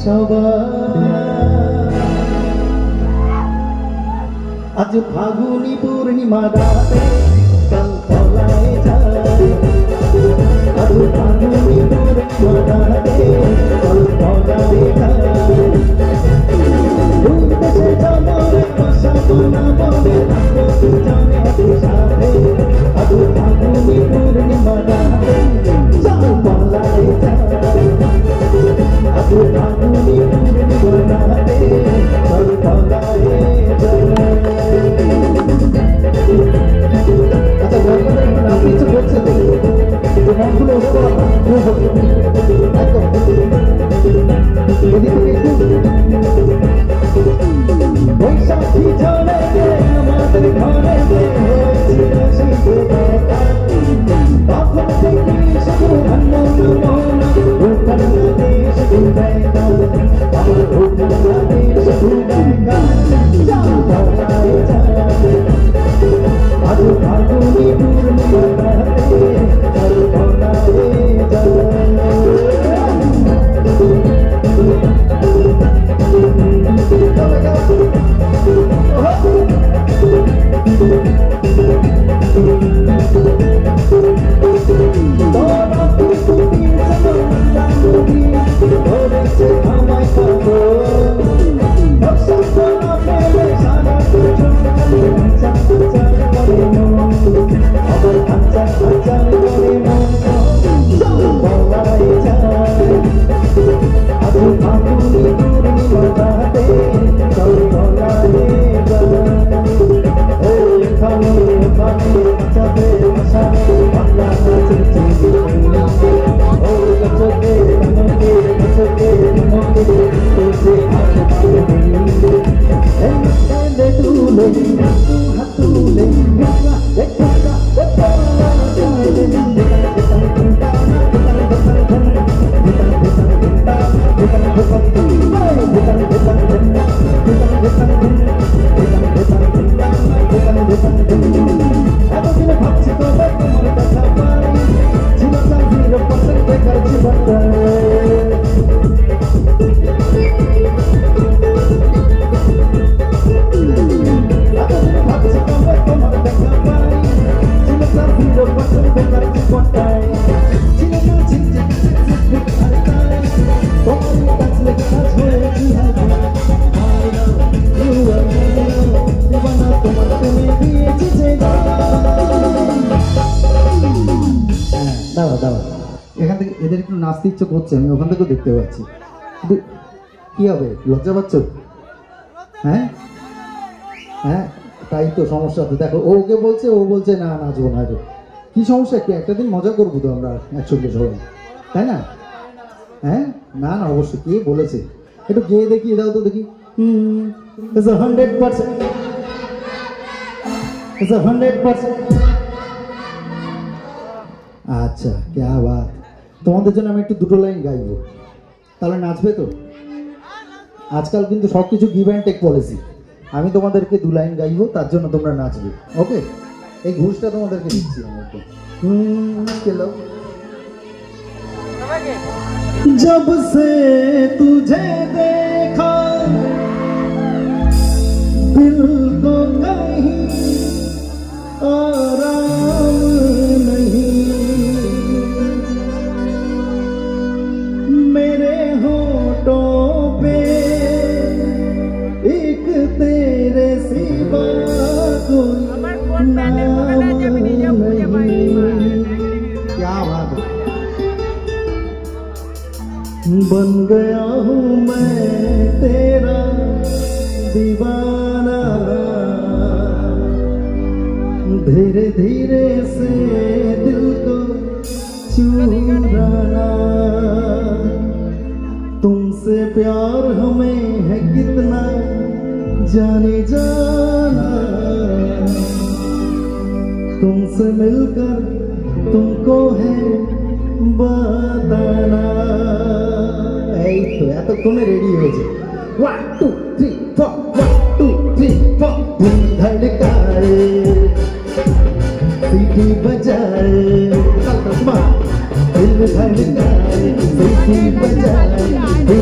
সবার আজ ফাগুনি পূর্ণিমা রাতে কাল তলায় যায় আজ ফাগুনি পূর্ণিমা রাতে কাল তলায় যায় দুই দেশে জমরে ভাষা বলে থাকবো দুজনে একসাথে আজ ফাগুনি পূর্ণিমা রাতে কাল তলায় যায় আজ ফাগুনি পূর্ণিমা রাতে কাল তলায় যায়। আচ্ছা গল্পটা একটু নাচতে ইচ্ছে করছে তো মনগুলো একদম এদিক থেকে একটু বৈশাখী ঝড়ে আমাদের ঘরে হয়েছিল শীতে তখন থেকে শুধু ওখান দেশ ঘুরেগা আমার ওখান দেশ ঘুরেগা আজ ফাগুনি পূর্ণিমা রাতে কাল তলায় যায় এখান থেকে এদের একটু নাচতে ইচ্ছে করছে আমি ওখান থেকেও দেখতে পাচ্ছি কিন্তু কি হবে লজ্জা পাচ্ছ হ্যাঁ হ্যাঁ তাই তো সমস্যা তো দেখো ওকে বলছে ও বলছে না নাচবো না কি সমস্যা একটু একটা দিন মজা করবো তো আমরা একসঙ্গে সবাই তাই না হ্যাঁ না না অবশ্যই কে বলেছে একটু গিয়ে দেখিয়ে দাও তো দেখি 100% আচ্ছা কে বাত তোমাদের জন্য আমি একটু দুটো লাইন গাইবো তাহলে নাচবে তো আজকাল কিন্তু সব কিছু গিভ অ্যান্ড টেক পলিসি আমি তোমাদেরকে দু লাইন গাইবো তার জন্য তোমরা নাচবে ওকে এই ঘুষটা তোমাদেরকে দিচ্ছি আমি একটু খেলো जब से तुझे देखा दिल को कहीं आराम नहीं मेरे होठों पे एक तेरे सिवा कोई नाम नहीं क्या बात है बन गया हूँ मैं तेरा दीवाना धीरे धीरे से दिल को चुराना तुमसे प्यार हमें है कितना जाने जाना तुमसे मिलकर तुमको है बताना এই তো এতক্ষণে রেডি হয়েছে 1 2 3 4 1 2 3 4 दिल धड़काए सीटी बजाए दिल धड़काए सीटी बजाए